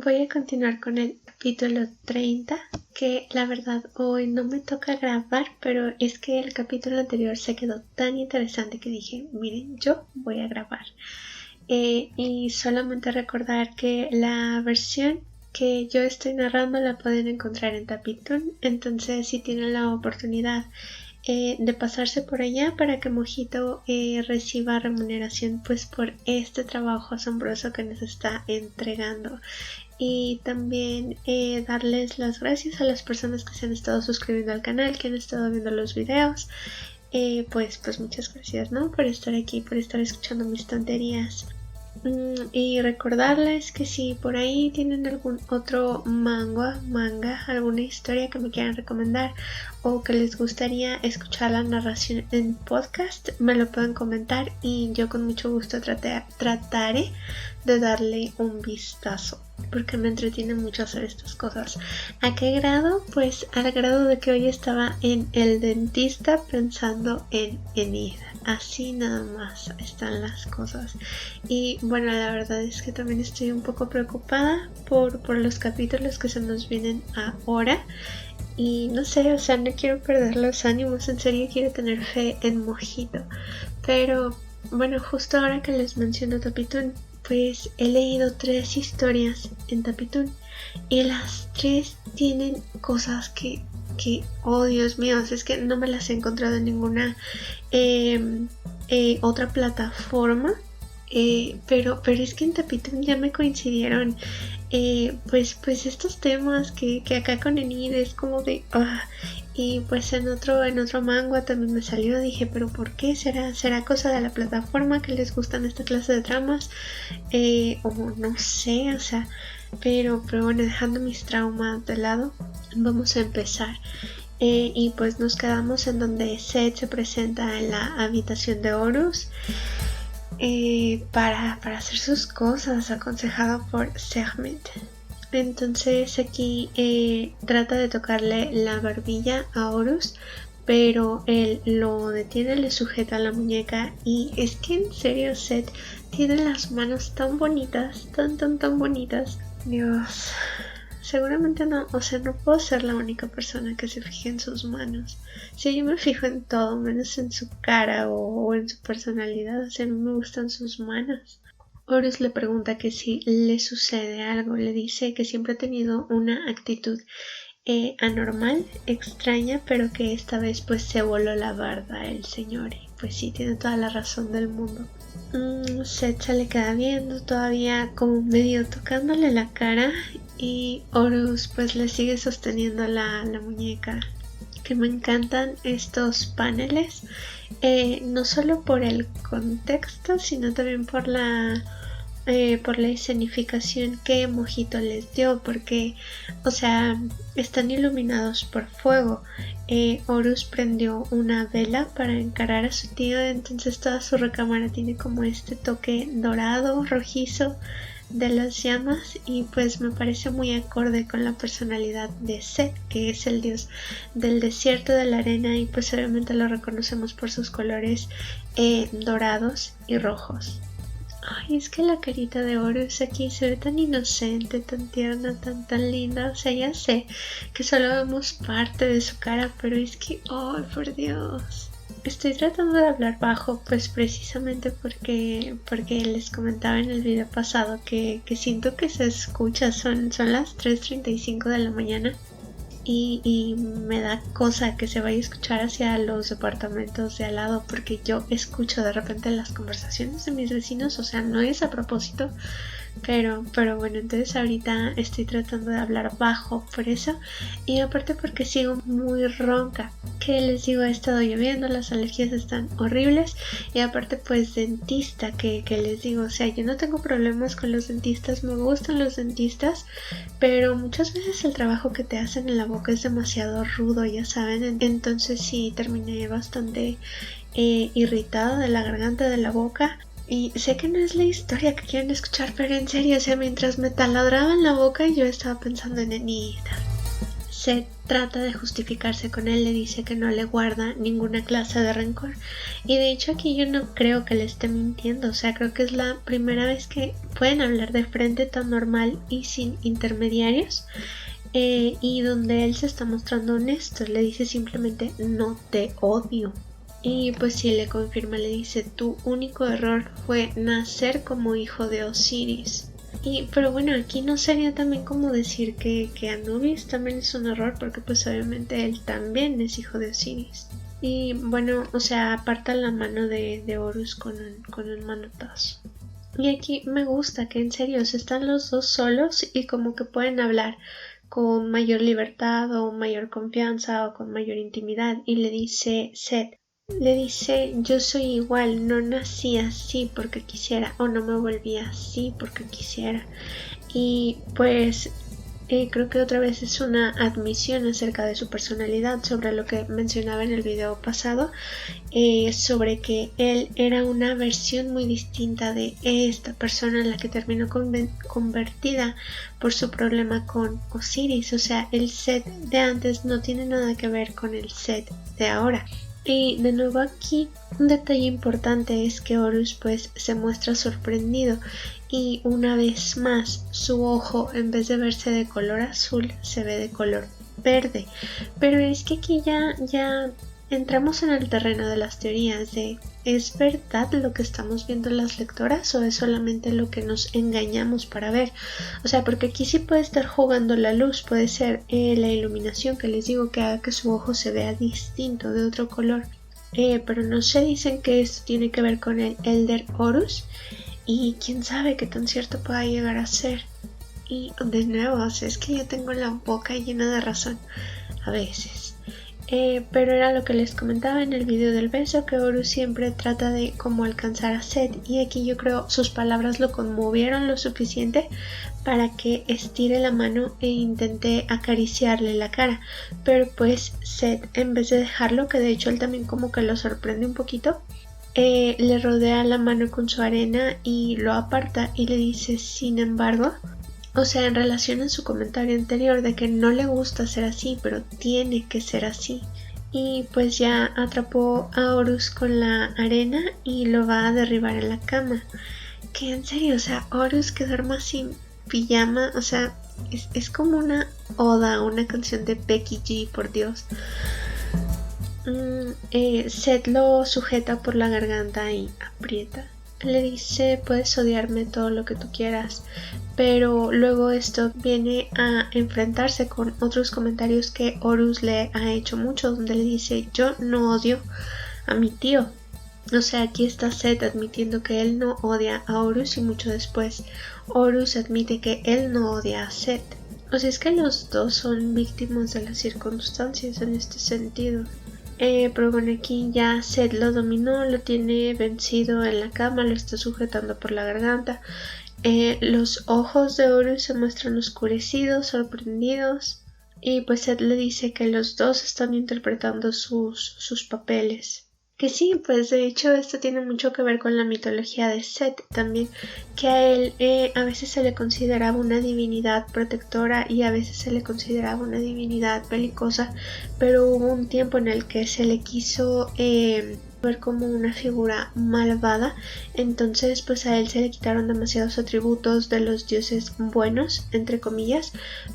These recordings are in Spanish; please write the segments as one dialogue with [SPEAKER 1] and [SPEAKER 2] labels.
[SPEAKER 1] voy a continuar con el capítulo 30, que la verdad hoy no me toca grabar, pero es que el capítulo anterior se quedó tan interesante que dije, miren, yo voy a grabar. Y solamente recordar que la versión que yo estoy narrando la pueden encontrar en Tapitoon, entonces si tienen la oportunidad de pasarse por allá para que Mojito reciba remuneración pues por este trabajo asombroso que nos está entregando, y también darles las gracias a las personas que se han estado suscribiendo al canal, que han estado viendo los videos. Pues muchas gracias, ¿no? Por estar aquí, por estar escuchando mis tonterías. Y recordarles que si por ahí tienen algún otro manga, alguna historia que me quieran recomendar o que les gustaría escuchar la narración en podcast, me lo pueden comentar y yo con mucho gusto trataré de darle un vistazo, porque me entretiene mucho hacer estas cosas. ¿A qué grado? Pues al grado de que hoy estaba en el dentista pensando en ir. Así nada más están las cosas. Y bueno, la verdad es que también estoy un poco preocupada por los capítulos que se nos vienen ahora. Y no sé, o sea, no quiero perder los ánimos, en serio quiero tener fe en Mojito. Pero bueno, justo ahora que les menciono Tapitoon, pues he leído 3 historias en Tapitoon y las 3 tienen cosas que oh Dios mío, es que no me las he encontrado en ninguna otra plataforma, pero es que en Tapitoon ya me coincidieron pues estos temas que acá con Enid es como de y pues en otro manga también me salió, dije, pero ¿por qué? ¿Será cosa de la plataforma que les gustan esta clase de tramas? O no sé, o sea, pero bueno, dejando mis traumas de lado, vamos a empezar. Y pues nos quedamos en donde Seth se presenta en la habitación de Horus para hacer sus cosas, aconsejado por Sekhmet. Entonces aquí trata de tocarle la barbilla a Horus, pero él lo detiene, le sujeta la muñeca, y es que en serio Seth tiene las manos tan bonitas, tan bonitas. Dios, seguramente no, o sea, no puedo ser la única persona que se fije en sus manos. Si yo me fijo en todo, menos en su cara o en su personalidad, o sea, a mí me gustan sus manos. Horus le pregunta que si le sucede algo, le dice que siempre ha tenido una actitud anormal, extraña, pero que esta vez pues se voló la barda el señor, y pues sí, tiene toda la razón del mundo. Seth se le queda viendo todavía como medio tocándole la cara, y Horus pues le sigue sosteniendo la muñeca. Que me encantan estos paneles, no solo por el contexto, sino también por la escenificación que Mojito les dio, porque, o sea, están iluminados por fuego. Horus prendió una vela para encarar a su tío, entonces toda su recámara tiene como este toque dorado, rojizo de las llamas, y pues me parece muy acorde con la personalidad de Seth, que es el dios del desierto, de la arena, y pues obviamente lo reconocemos por sus colores dorados y rojos. Ay, es que la carita de Horus aquí se ve tan inocente, tan tierna, tan linda. O sea, ya sé que solo vemos parte de su cara, pero es que, oh, por Dios. Estoy tratando de hablar bajo, pues precisamente porque les comentaba en el video pasado que siento que se escucha. Son las 3:35 de la mañana. Y me da cosa que se vaya a escuchar hacia los departamentos de al lado, porque yo escucho de repente las conversaciones de mis vecinos, o sea, no es a propósito, pero bueno, entonces ahorita estoy tratando de hablar bajo por eso, y aparte porque sigo muy ronca. Que les digo, ha estado lloviendo, las alergias están horribles, y aparte pues dentista, que les digo, o sea, yo no tengo problemas con los dentistas, me gustan los dentistas, pero muchas veces el trabajo que te hacen en la boca es demasiado rudo, ya saben. Entonces sí, terminé bastante irritada de la garganta, de la boca. Y sé que no es la historia que quieren escuchar, pero en serio, o sea, mientras me taladraba en la boca yo estaba pensando en Enid. Set trata de justificarse con él, le dice que no le guarda ninguna clase de rencor. Y de hecho aquí yo no creo que le esté mintiendo, o sea, creo que es la primera vez que pueden hablar de frente tan normal y sin intermediarios. Y donde él se está mostrando honesto, le dice simplemente no te odio. Y pues sí, le confirma, le dice tu único error fue nacer como hijo de Osiris. Pero bueno, aquí no sería también como decir que Anubis también es un error, porque pues obviamente él también es hijo de Osiris. Y bueno, o sea, aparta la mano de Horus con un manotazo. Y aquí me gusta que en serio están los dos solos y como que pueden hablar con mayor libertad o mayor confianza o con mayor intimidad. Y le dice Set, le dice yo soy igual, no nací así porque quisiera o no me volví así porque quisiera. Y pues creo que otra vez es una admisión acerca de su personalidad, sobre lo que mencionaba en el video pasado, sobre que él era una versión muy distinta de esta persona en la que terminó convertida por su problema con Osiris. O sea, el Set de antes no tiene nada que ver con el Set de ahora. Y de nuevo aquí un detalle importante es que Horus pues se muestra sorprendido y una vez más su ojo, en vez de verse de color azul, se ve de color verde. Pero es que aquí ya entramos en el terreno de las teorías de ¿es verdad lo que estamos viendo las lectoras o es solamente lo que nos engañamos para ver? O sea, porque aquí sí puede estar jugando la luz, puede ser la iluminación que les digo que haga que su ojo se vea distinto, de otro color. Pero no se dicen que esto tiene que ver con el Elder Horus y quién sabe qué tan cierto pueda llegar a ser. Y de nuevo, o sea, es que yo tengo la boca llena de razón a veces. Pero era lo que les comentaba en el video del beso, que Horus siempre trata de como alcanzar a Set, y aquí yo creo sus palabras lo conmovieron lo suficiente para que estire la mano e intente acariciarle la cara, pero pues Set, en vez de dejarlo, que de hecho él también como que lo sorprende un poquito, le rodea la mano con su arena y lo aparta y le dice sin embargo. O sea, en relación a su comentario anterior de que no le gusta ser así, pero tiene que ser así. Y pues ya atrapó a Horus con la arena y lo va a derribar en la cama. Que en serio, o sea, Horus que duerma sin pijama, o sea, es como una oda, una canción de Becky G, por Dios. Set lo sujeta por la garganta y aprieta. Le dice puedes odiarme todo lo que tú quieras, pero luego esto viene a enfrentarse con otros comentarios que Horus le ha hecho mucho, donde le dice yo no odio a mi tío. O sea, aquí está Set admitiendo que él no odia a Horus y mucho después Horus admite que él no odia a Set. O sea, es que los dos son víctimas de las circunstancias en este sentido. Pero bueno, aquí ya Set lo dominó, lo tiene vencido en la cama, lo está sujetando por la garganta. Los ojos de Horus se muestran oscurecidos, sorprendidos, y pues Set le dice que los dos están interpretando sus papeles. Que sí, pues de hecho esto tiene mucho que ver con la mitología de Set también, que a él a veces se le consideraba una divinidad protectora y a veces se le consideraba una divinidad belicosa, pero hubo un tiempo en el que se le quiso ver como una figura malvada, entonces pues a él se le quitaron demasiados atributos de los dioses buenos, entre comillas,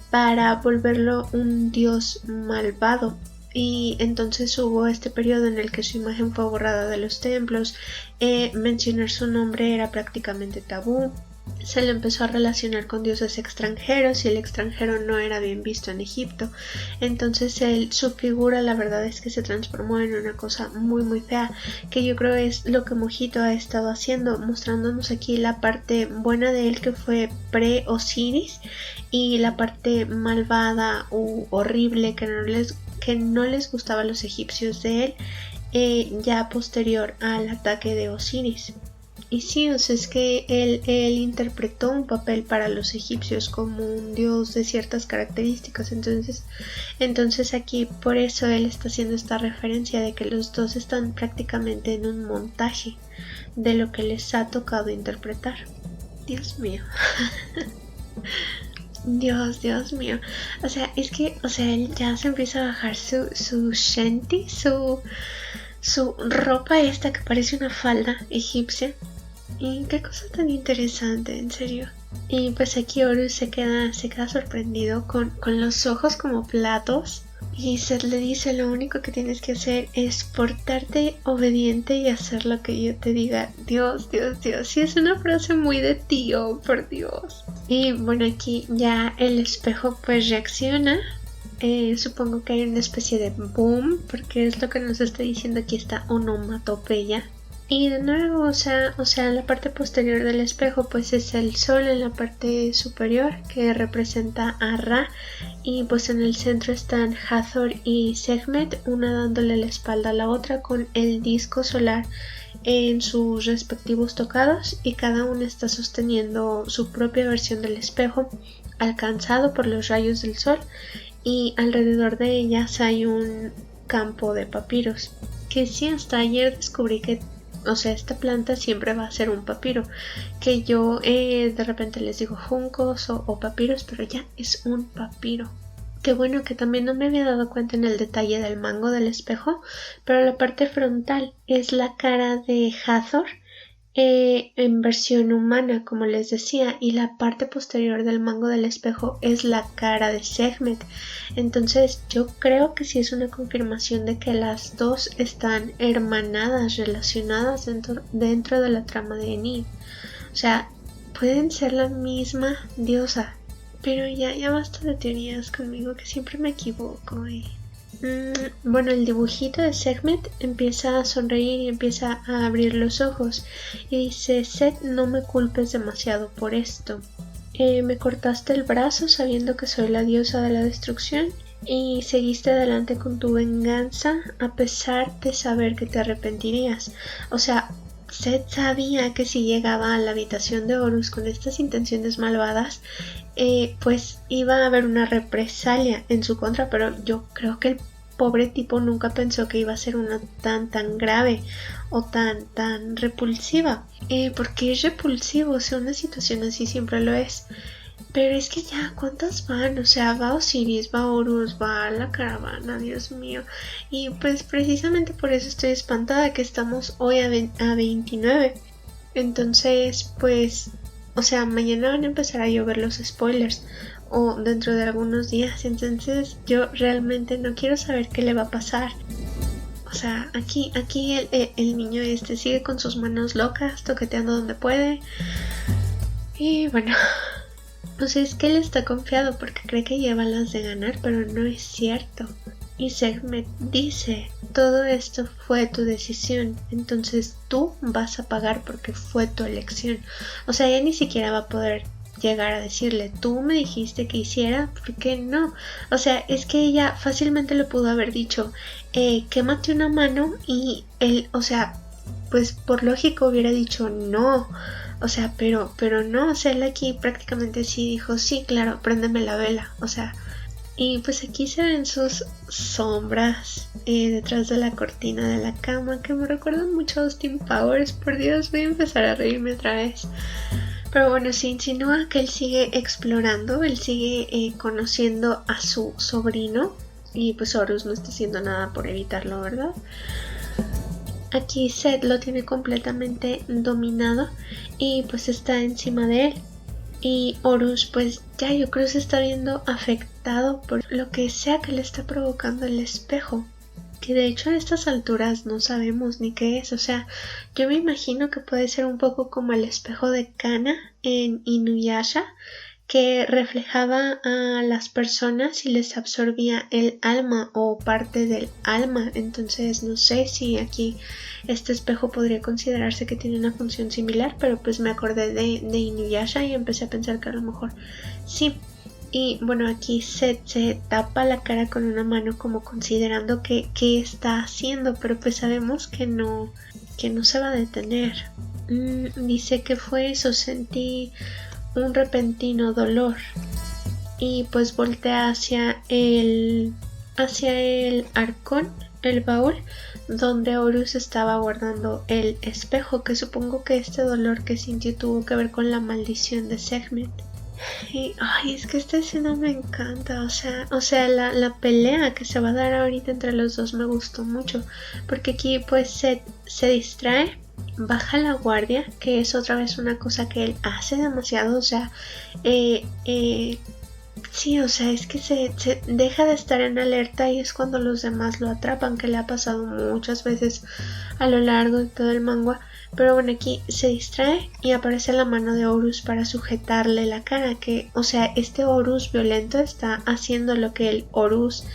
[SPEAKER 1] para volverlo un dios malvado. Y entonces hubo este periodo en el que su imagen fue borrada de los templos, mencionar su nombre era prácticamente tabú, se le empezó a relacionar con dioses extranjeros y el extranjero no era bien visto en Egipto, entonces su figura la verdad es que se transformó en una cosa muy muy fea, que yo creo es lo que Mojito ha estado haciendo, mostrándonos aquí la parte buena de él que fue pre-Osiris y la parte malvada u horrible que no les gustaba a los egipcios de él, ya posterior al ataque de Osiris. Y sí, o sea, es que él interpretó un papel para los egipcios como un dios de ciertas características, entonces aquí por eso él está haciendo esta referencia de que los dos están prácticamente en un montaje de lo que les ha tocado interpretar. Dios mío. Dios mío. O sea, es que, o sea, él ya se empieza a bajar su shanty, su ropa esta que parece una falda egipcia. Y qué cosa tan interesante, en serio. Y pues aquí Horus se queda sorprendido con los ojos como platos. Y Seth le dice, lo único que tienes que hacer es portarte obediente y hacer lo que yo te diga. Dios. Sí, es una frase muy de tío, por Dios. Y bueno, aquí ya el espejo pues reacciona. Supongo que hay una especie de boom, porque es lo que nos está diciendo aquí esta onomatopeya. Y de nuevo, o sea, en la parte posterior del espejo pues es el sol en la parte superior que representa a Ra, y pues en el centro están Hathor y Sekhmet, una dándole la espalda a la otra con el disco solar en sus respectivos tocados, y cada una está sosteniendo su propia versión del espejo alcanzado por los rayos del sol, y alrededor de ellas hay un campo de papiros, que sí, hasta ayer descubrí que, o sea, esta planta siempre va a ser un papiro, que yo de repente les digo juncos o papiros, pero ya es un papiro. Qué bueno que también no me había dado cuenta en el detalle del mango del espejo, pero la parte frontal es la cara de Hathor en versión humana, como les decía, y la parte posterior del mango del espejo es la cara de Sekhmet. Entonces yo creo que sí es una confirmación de que las dos están hermanadas, relacionadas dentro de la trama de Enid. O sea, pueden ser la misma diosa, pero ya basta de teorías conmigo, que siempre me equivoco. Bueno, el dibujito de Sekhmet empieza a sonreír y empieza a abrir los ojos y dice: Seth, no me culpes demasiado por esto. Me cortaste el brazo sabiendo que soy la diosa de la destrucción y seguiste adelante con tu venganza a pesar de saber que te arrepentirías. O sea, Seth sabía que si llegaba a la habitación de Horus con estas intenciones malvadas, pues iba a haber una represalia en su contra, pero yo creo que el pobre tipo nunca pensó que iba a ser una tan grave o tan repulsiva, porque es repulsivo, o sea, una situación así siempre lo es. Pero es que ya, ¿cuántas van? O sea, va Osiris, va Horus, va la caravana, Dios mío. Y pues precisamente por eso estoy espantada que estamos hoy a 29. Entonces, pues, o sea, mañana van a empezar a llover los spoilers, o dentro de algunos días. Entonces yo realmente no quiero saber qué le va a pasar. O sea, aquí el niño este sigue con sus manos locas, toqueteando donde puede. Y bueno, o sea, es que él está confiado porque cree que lleva las de ganar, pero no es cierto. Y Sekhmet dice: todo esto fue tu decisión, entonces tú vas a pagar porque fue tu elección. O sea, ella ni siquiera va a poder llegar a decirle: tú me dijiste que hiciera, ¿por qué no? O sea, es que ella fácilmente le pudo haber dicho: quémate una mano, y él, o sea, pues por lógico hubiera dicho no. O sea, pero no, o sea, él aquí prácticamente sí dijo: sí, claro, préndeme la vela. O sea, y pues aquí se ven sus sombras detrás de la cortina de la cama, que me recuerdan mucho a Austin Powers. Por Dios, voy a empezar a reírme otra vez. Pero bueno, se insinúa que él sigue explorando, él sigue conociendo a su sobrino, y pues Horus no está haciendo nada por evitarlo, ¿verdad? Aquí Seth lo tiene completamente dominado y pues está encima de él. Y Horus pues ya, yo creo, se está viendo afectado por lo que sea que le está provocando el espejo, que de hecho a estas alturas no sabemos ni qué es. O sea, yo me imagino que puede ser un poco como el espejo de Kana en Inuyasha, que reflejaba a las personas y les absorbía el alma o parte del alma. Entonces no sé si aquí este espejo podría considerarse que tiene una función similar, pero pues me acordé de Inuyasha y empecé a pensar que a lo mejor sí. Y bueno, aquí se tapa la cara con una mano como considerando que está haciendo, pero pues sabemos que no se va a detener. Dice que fue eso: sentí un repentino dolor, y pues voltea hacia el arcón, el baúl donde Horus estaba guardando el espejo, que supongo que este dolor que sintió tuvo que ver con la maldición de Sekhmet. Y, ay, es que esta escena me encanta, o sea, la pelea que se va a dar ahorita entre los dos me gustó mucho, porque aquí pues se distrae, baja la guardia, que es otra vez una cosa que él hace demasiado, o sea, eh, eh, sí, o sea, es que se deja de estar en alerta y es cuando los demás lo atrapan, que le ha pasado muchas veces a lo largo de todo el manga. Pero bueno, aquí se distrae y aparece la mano de Horus para sujetarle la cara, que, o sea, este Horus violento está haciendo lo que el Horus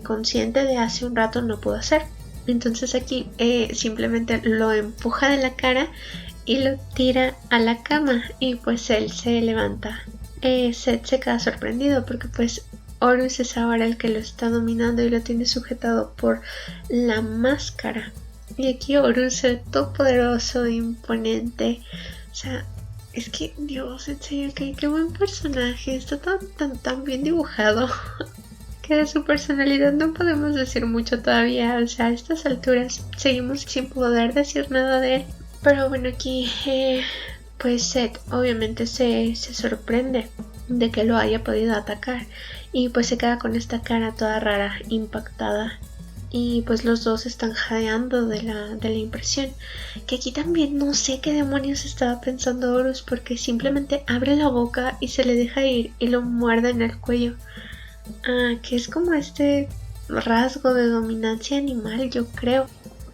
[SPEAKER 1] consciente de hace un rato no pudo hacer. Entonces aquí simplemente lo empuja de la cara y lo tira a la cama y pues él se levanta. Seth se queda sorprendido porque pues Horus es ahora el que lo está dominando y lo tiene sujetado por la máscara. Y aquí Horus es todo poderoso, imponente. O sea, es que Dios, en serio, qué buen personaje. Está tan bien dibujado. Que de su personalidad no podemos decir mucho todavía. O sea, a estas alturas seguimos sin poder decir nada de él. Pero bueno, aquí pues Seth obviamente se sorprende de que lo haya podido atacar y pues se queda con esta cara toda rara, impactada, y pues los dos están jadeando de la impresión. Que aquí también no sé qué demonios estaba pensando Horus, porque simplemente abre la boca y se le deja ir y lo muerde en el cuello. Que es como este rasgo de dominancia animal, yo creo.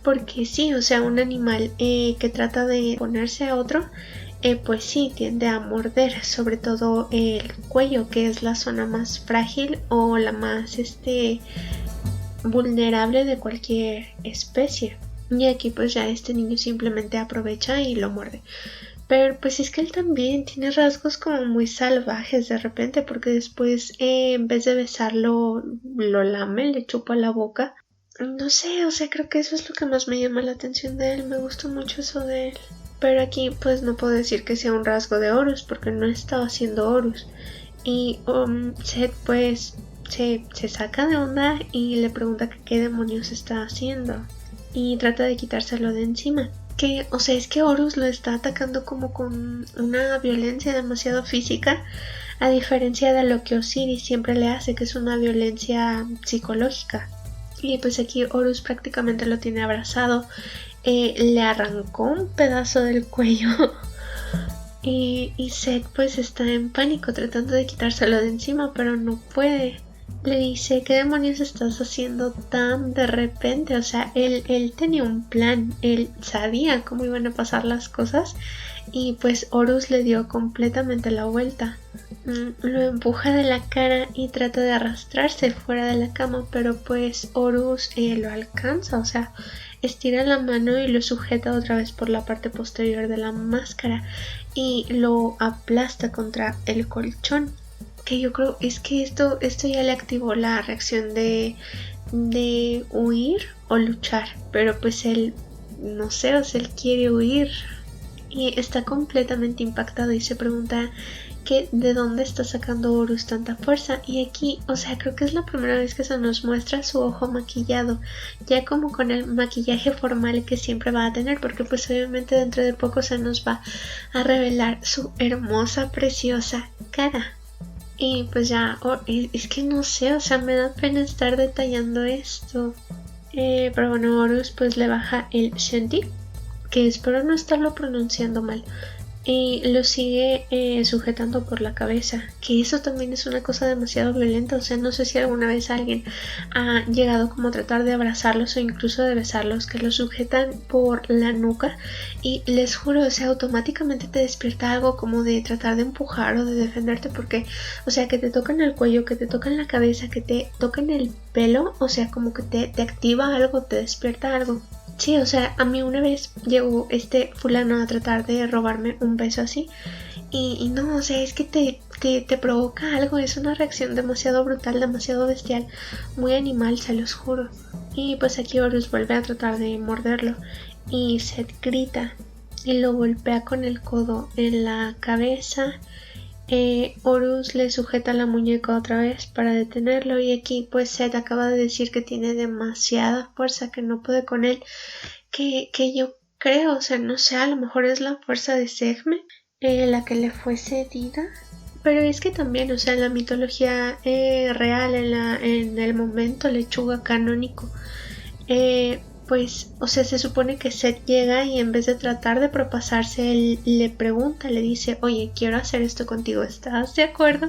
[SPEAKER 1] Porque sí, o sea, un animal que trata de ponerse a otro, pues sí, tiende a morder, sobre todo el cuello, que es la zona más frágil o la más vulnerable de cualquier especie. Y aquí pues ya este niño simplemente aprovecha y lo muerde. Pero pues es que él también tiene rasgos como muy salvajes de repente, porque después en vez de besarlo lo lame, le chupa la boca. No sé, o sea, creo que eso es lo que más me llama la atención de él, me gusta mucho eso de él. Pero aquí pues no puedo decir que sea un rasgo de Horus, porque no estaba haciendo Horus. Y Seth pues se saca de onda y le pregunta que qué demonios está haciendo. Y trata de quitárselo de encima. Que, o sea, es que Horus lo está atacando como con una violencia demasiado física, a diferencia de lo que Osiris siempre le hace, que es una violencia psicológica. Y pues aquí Horus prácticamente lo tiene abrazado, le arrancó un pedazo del cuello. Y Seth pues está en pánico tratando de quitárselo de encima, pero no puede. Le dice, ¿qué demonios estás haciendo tan de repente? O sea, él tenía un plan, él sabía cómo iban a pasar las cosas y pues Horus le dio completamente la vuelta. Lo empuja de la cara y trata de arrastrarse fuera de la cama, pero pues Horus lo alcanza, o sea, estira la mano y lo sujeta otra vez por la parte posterior de la máscara y lo aplasta contra el colchón. Que yo creo es que esto ya le activó la reacción de huir o luchar, pero pues él no sé, o sea, él quiere huir y está completamente impactado y se pregunta que de dónde está sacando Horus tanta fuerza. Y aquí, o sea, creo que es la primera vez que se nos muestra su ojo maquillado, ya como con el maquillaje formal que siempre va a tener, porque pues obviamente dentro de poco se nos va a revelar su hermosa, preciosa cara. Y pues ya, es que no sé, o sea, me da pena estar detallando esto. Pero bueno, Horus pues le baja el Shanti, que espero no estarlo pronunciando mal, y lo sigue sujetando por la cabeza, que eso también es una cosa demasiado violenta. O sea, no sé si alguna vez alguien ha llegado como a tratar de abrazarlos o incluso de besarlos, que los sujetan por la nuca y les juro, o sea, automáticamente te despierta algo como de tratar de empujar o de defenderte, porque, o sea, que te tocan el cuello, que te tocan la cabeza, que te tocan el pelo, o sea, como que te activa algo, te despierta algo. Sí, o sea, a mí una vez llegó este fulano a tratar de robarme un beso así y no, o sea, es que te provoca algo, es una reacción demasiado brutal, demasiado bestial, muy animal, se los juro. Y pues aquí Horus vuelve a tratar de morderlo y Seth grita y lo golpea con el codo en la cabeza. Horus le sujeta la muñeca otra vez para detenerlo y aquí pues Seth acaba de decir que tiene demasiada fuerza, que no puede con él, que yo creo, o sea, no sé, a lo mejor es la fuerza de Sekhmet, la que le fue cedida, Pero es que también, o sea, en la mitología real, en el momento lechuga canónico, pues, o sea, se supone que Seth llega y en vez de tratar de propasarse, él le pregunta, le dice, oye, quiero hacer esto contigo, ¿estás de acuerdo?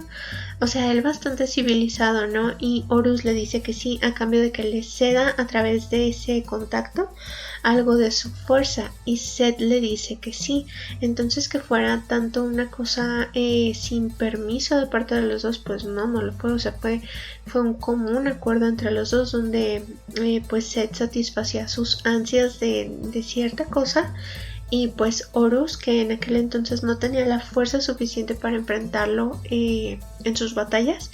[SPEAKER 1] O sea, él bastante civilizado, ¿no? Y Horus le dice que sí, a cambio de que le ceda a través de ese contacto algo de su fuerza. Y Seth le dice que sí. Entonces que fuera tanto una cosa sin permiso de parte de los dos, pues no lo fue. O sea, fue un común acuerdo entre los dos donde pues Seth satisfacía sus ansias de cierta cosa. Y pues Horus, que en aquel entonces no tenía la fuerza suficiente para enfrentarlo en sus batallas,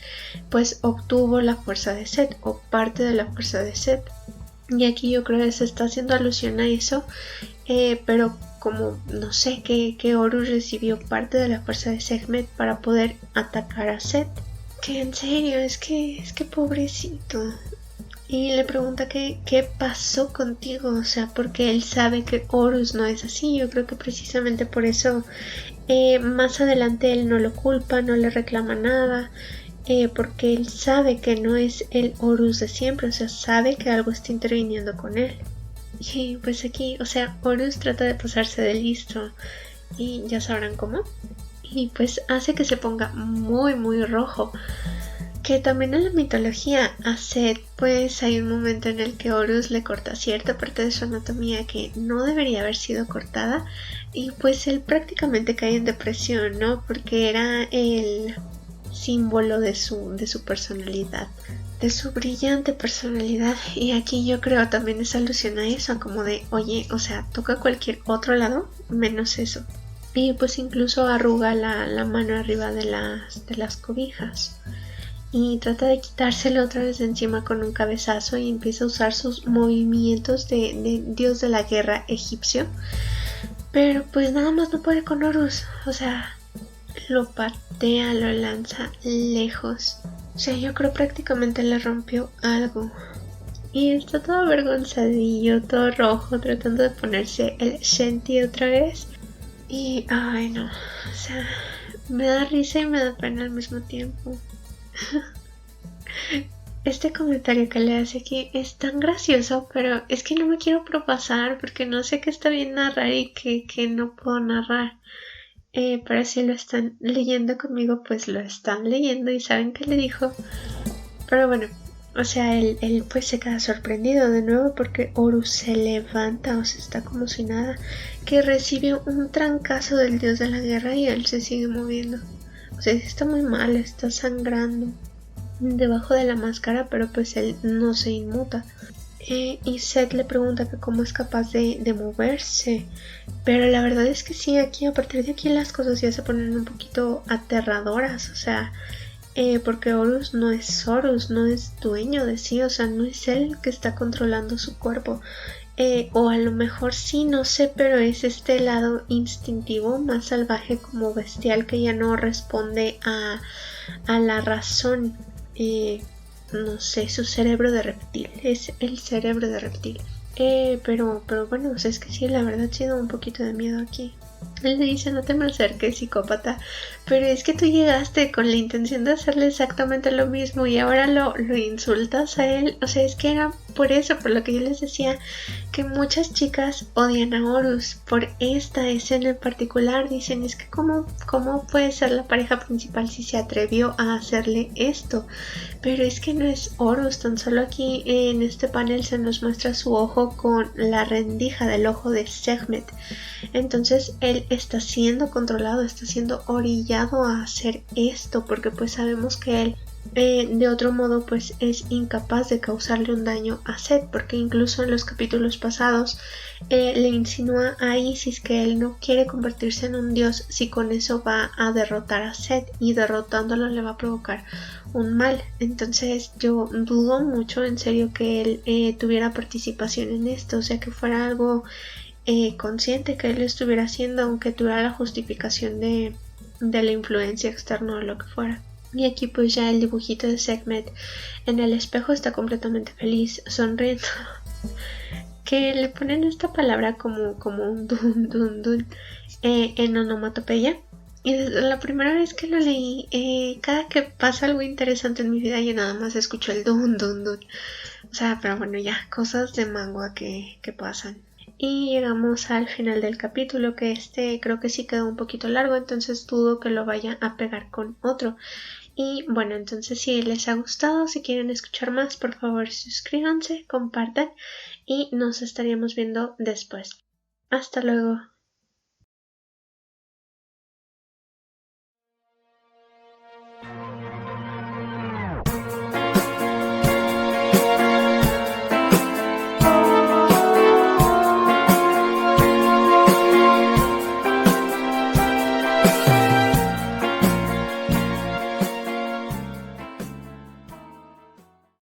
[SPEAKER 1] pues obtuvo la fuerza de Seth o parte de la fuerza de Seth. Y aquí yo creo que se está haciendo alusión a eso, pero como no sé que Horus recibió parte de la fuerza de Sekhmet para poder atacar a Seth. Que en serio, es que pobrecito. Y le pregunta qué pasó contigo, o sea, porque él sabe que Horus no es así. Yo creo que precisamente por eso más adelante él no lo culpa, no le reclama nada, porque él sabe que no es el Horus de siempre, o sea, sabe que algo está interviniendo con él. Y pues aquí, o sea, Horus trata de pasarse de listo y ya sabrán cómo. Y pues hace que se ponga muy muy rojo. Que también en la mitología a Seth pues hay un momento en el que Horus le corta cierta parte de su anatomía que no debería haber sido cortada y pues él prácticamente cae en depresión, ¿no? Porque era el símbolo de su personalidad, de su brillante personalidad. Y aquí yo creo también es alusión a eso, como de oye, o sea, toca cualquier otro lado menos eso. Y pues incluso arruga la mano arriba de las cobijas. Y trata de quitárselo otra vez de encima con un cabezazo y empieza a usar sus movimientos de dios de la guerra egipcio. Pero pues nada más no puede con Horus. O sea, lo patea, lo lanza lejos. O sea, yo creo prácticamente le rompió algo. Y está todo avergonzadillo, todo rojo, tratando de ponerse el Shenti otra vez. Y, ay no, o sea, me da risa y me da pena al mismo tiempo. Este comentario que le hace aquí es tan gracioso, pero es que no me quiero propasar porque no sé qué está bien narrar y que no puedo narrar. Pero si lo están leyendo conmigo, pues lo están leyendo y saben qué le dijo. Pero bueno, o sea, él pues se queda sorprendido de nuevo porque Horus se levanta, o sea, está como si nada, que recibe un trancazo del dios de la guerra y él se sigue moviendo. O sea, está muy mal, está sangrando debajo de la máscara, pero pues él no se inmuta. Y Seth le pregunta que cómo es capaz de moverse, pero la verdad es que sí, aquí a partir de aquí las cosas ya se ponen un poquito aterradoras, o sea, porque Horus no es Horus, no es dueño de sí, o sea, no es él el que está controlando su cuerpo. O a lo mejor sí, no sé, pero es este lado instintivo, más salvaje, como bestial, que ya no responde a la razón. No sé, su cerebro de reptil, es el cerebro de reptil. Pero bueno, o sea, es que sí, la verdad sí da un poquito de miedo aquí. Él le dice, no te me acerques, psicópata, pero es que tú llegaste con la intención de hacerle exactamente lo mismo y ahora lo insultas a él. O sea, es que era por eso, por lo que yo les decía, que muchas chicas odian a Horus por esta escena en particular. Dicen, es que cómo puede ser la pareja principal si se atrevió a hacerle esto. Pero es que no es Horus, tan solo aquí en este panel se nos muestra su ojo con la rendija del ojo de Sekhmet. Entonces él está siendo controlado, está siendo orillado a hacer esto, porque pues sabemos que él de otro modo pues es incapaz de causarle un daño a Seth, porque incluso en los capítulos pasados le insinúa a Isis que él no quiere convertirse en un dios si con eso va a derrotar a Seth, y derrotándolo le va a provocar un mal. Entonces yo dudo mucho en serio que él tuviera participación en esto, o sea, que fuera algo consciente que él estuviera haciendo, aunque tuviera la justificación de la influencia externa o lo que fuera. Y aquí pues ya el dibujito de Sekhmet en el espejo está completamente feliz, sonriendo. Que le ponen esta palabra como un dun dun dun en onomatopeya. Y desde la primera vez que lo leí, cada que pasa algo interesante en mi vida, yo nada más escucho el dun dun dun. O sea, pero bueno, ya, cosas de manga que pasan. Y llegamos al final del capítulo, que creo que sí quedó un poquito largo, entonces dudo que lo vaya a pegar con otro. Y bueno, entonces si les ha gustado, si quieren escuchar más, por favor suscríbanse, compartan y nos estaríamos viendo después. Hasta luego.